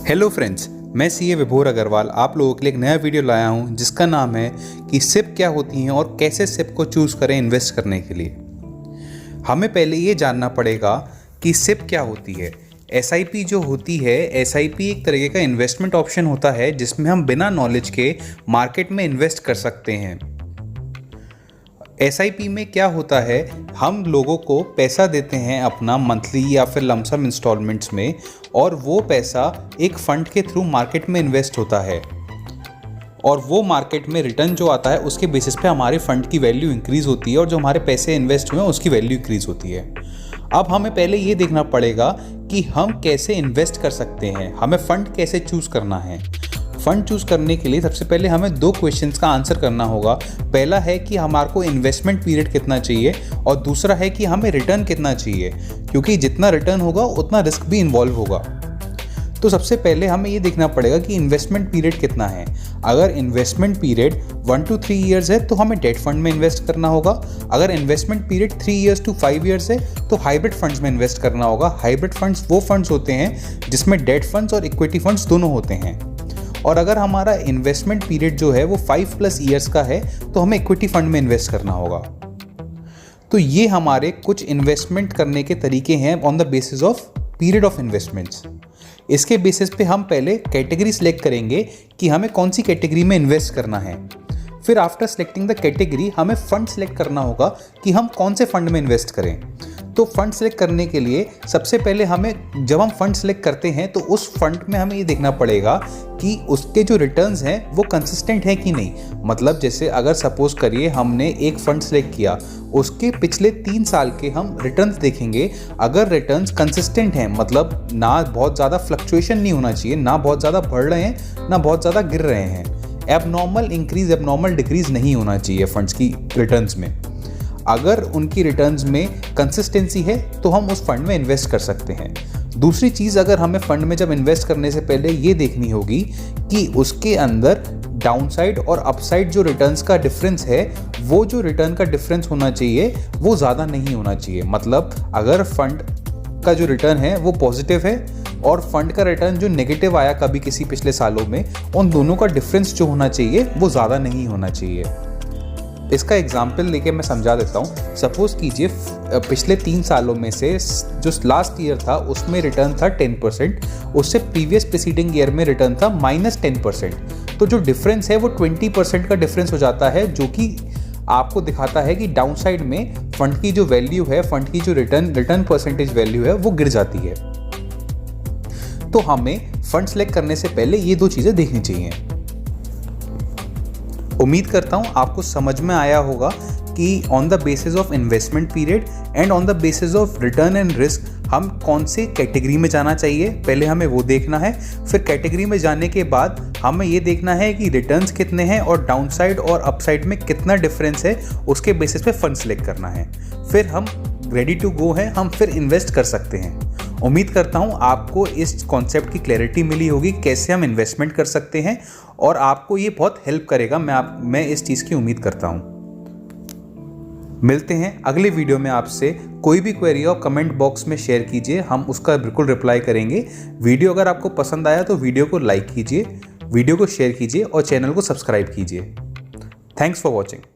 Hello friends, मैं CA विभोर अग्रवाल आप लोगों के लिए एक नया वीडियो लाया हूं जिसका नाम है कि सिप क्या होती हैं और कैसे सिप को चूज़ करें इन्वेस्ट करने के लिए। हमें पहले ये जानना पड़ेगा कि सिप क्या होती है। एसआईपी जो होती है, एसआईपी एक तरीके का इन्वेस्टमेंट ऑप्शन होता है जिसमें हम बिना नॉलेज के मार्केट में इन्वेस्ट कर सकते हैं। एसआईपी में क्या होता है, हम लोगों को पैसा देते हैं अपना मंथली या फिर लमसम इंस्टॉलमेंट्स में, और वो पैसा एक फ़ंड के थ्रू मार्केट में इन्वेस्ट होता है और वो मार्केट में रिटर्न जो आता है उसके बेसिस पे हमारे फ़ंड की वैल्यू इंक्रीज़ होती है और जो हमारे पैसे इन्वेस्ट हुए हैं उसकी वैल्यू इंक्रीज़ होती है। अब हमें पहले ये देखना पड़ेगा कि हम कैसे इन्वेस्ट कर सकते हैं, हमें फ़ंड कैसे चूज़ करना है। फ़ंड चूज़ करने के लिए सबसे पहले हमें दो क्वेश्चंस का आंसर करना होगा। पहला है कि हमारे को इन्वेस्टमेंट पीरियड कितना चाहिए और दूसरा है कि हमें रिटर्न कितना चाहिए, क्योंकि जितना रिटर्न होगा उतना रिस्क भी इन्वॉल्व होगा। तो सबसे पहले हमें ये देखना पड़ेगा कि इन्वेस्टमेंट पीरियड कितना है। अगर इन्वेस्टमेंट पीरियड 1 to 3 ईयर्स है तो हमें डेट फंड में इन्वेस्ट करना होगा। अगर investment period 3 years to 5 years है तो हाइब्रिड फंड्स में इन्वेस्ट करना होगा। हाइब्रिड फंड्स वो फंड्स होते हैं जिसमें डेट फंड्स और इक्विटी फंड्स दोनों होते हैं। और अगर हमारा इन्वेस्टमेंट पीरियड जो है वो 5+ ईयर्स का है तो हमें इक्विटी फंड में इन्वेस्ट करना होगा। तो ये हमारे कुछ इन्वेस्टमेंट करने के तरीके हैं on the basis of period of investments. इसके बेसिस पे हम पहले कैटेगरी सिलेक्ट करेंगे कि हमें कौन सी कैटेगरी में इन्वेस्ट करना है। फिर आफ्टर सेलेक्टिंग द कैटेगरी हमें फ़ंड सेलेक्ट करना होगा कि हम कौन से फ़ंड में इन्वेस्ट करें। तो फंड सेलेक्ट करने के लिए सबसे पहले हमें, जब हम फंड सेलेक्ट करते हैं तो उस फंड में हमें ये देखना पड़ेगा कि उसके जो रिटर्न्स हैं वो कंसिस्टेंट हैं कि नहीं। मतलब जैसे अगर सपोज करिए हमने एक फ़ंड सेलेक्ट किया, उसके पिछले 3 साल के हम रिटर्न्स देखेंगे। अगर रिटर्न्स कंसिस्टेंट हैं, मतलब ना बहुत ज़्यादा फ्लक्चुएशन नहीं होना चाहिए, ना बहुत ज़्यादा बढ़ रहे हैं ना बहुत ज़्यादा गिर रहे हैं, एबनॉर्मल इंक्रीज एबनॉर्मल डिक्रीज नहीं होना चाहिए फंड्स की रिटर्न्स में। अगर उनकी रिटर्न्स में कंसिस्टेंसी है तो हम उस फंड में इन्वेस्ट कर सकते हैं। दूसरी चीज़, अगर हमें फंड में जब इन्वेस्ट करने से पहले ये देखनी होगी कि उसके अंदर डाउनसाइड और अपसाइड जो रिटर्न्स का डिफरेंस है, वो जो रिटर्न का डिफरेंस होना चाहिए वो ज़्यादा नहीं होना चाहिए। मतलब अगर फंड का जो रिटर्न है वो पॉजिटिव है और फंड का रिटर्न जो नेगेटिव आया कभी किसी पिछले सालों में, उन दोनों का डिफरेंस जो होना चाहिए वो ज़्यादा नहीं होना चाहिए। इसका एग्जाम्पल लेके मैं समझा देता हूँ। सपोज़ कीजिए पिछले 3 सालों में से जो लास्ट ईयर था उसमें रिटर्न था 10%, उससे प्रीवियस प्रीसीडिंग ईयर में रिटर्न था -10%। तो जो डिफरेंस है वो 20% का डिफरेंस हो जाता है, जो कि आपको दिखाता है कि डाउन साइड में फंड की जो वैल्यू है, फंड की जो रिटर्न परसेंटेज वैल्यू है वो गिर जाती है। तो हमें फंड सेलेक्ट करने से पहले ये 2 चीज़ें देखनी चाहिए। उम्मीद करता हूँ आपको समझ में आया होगा कि on the basis of investment period and on the basis of return and risk हम कौन से कैटेगरी में जाना चाहिए, पहले हमें वो देखना है। फिर कैटेगरी में जाने के बाद हमें ये देखना है कि रिटर्न्स कितने हैं और डाउनसाइड और अपसाइड में कितना डिफरेंस है, उसके बेसिस पे फंड सेलेक्ट करना है। फिर हम रेडी टू गो हैं, हम फिर इन्वेस्ट कर सकते हैं। उम्मीद करता हूँ आपको इस कॉन्सेप्ट की क्लैरिटी मिली होगी कैसे हम इन्वेस्टमेंट कर सकते हैं, और आपको ये बहुत हेल्प करेगा। मैं इस चीज़ की उम्मीद करता हूँ। मिलते हैं अगले वीडियो में आपसे। कोई भी क्वेरी हो कमेंट बॉक्स में शेयर कीजिए, हम उसका बिल्कुल रिप्लाई करेंगे। वीडियो अगर आपको पसंद आया तो वीडियो को लाइक कीजिए, वीडियो को शेयर कीजिए और चैनल को सब्सक्राइब कीजिए। Thanks for watching.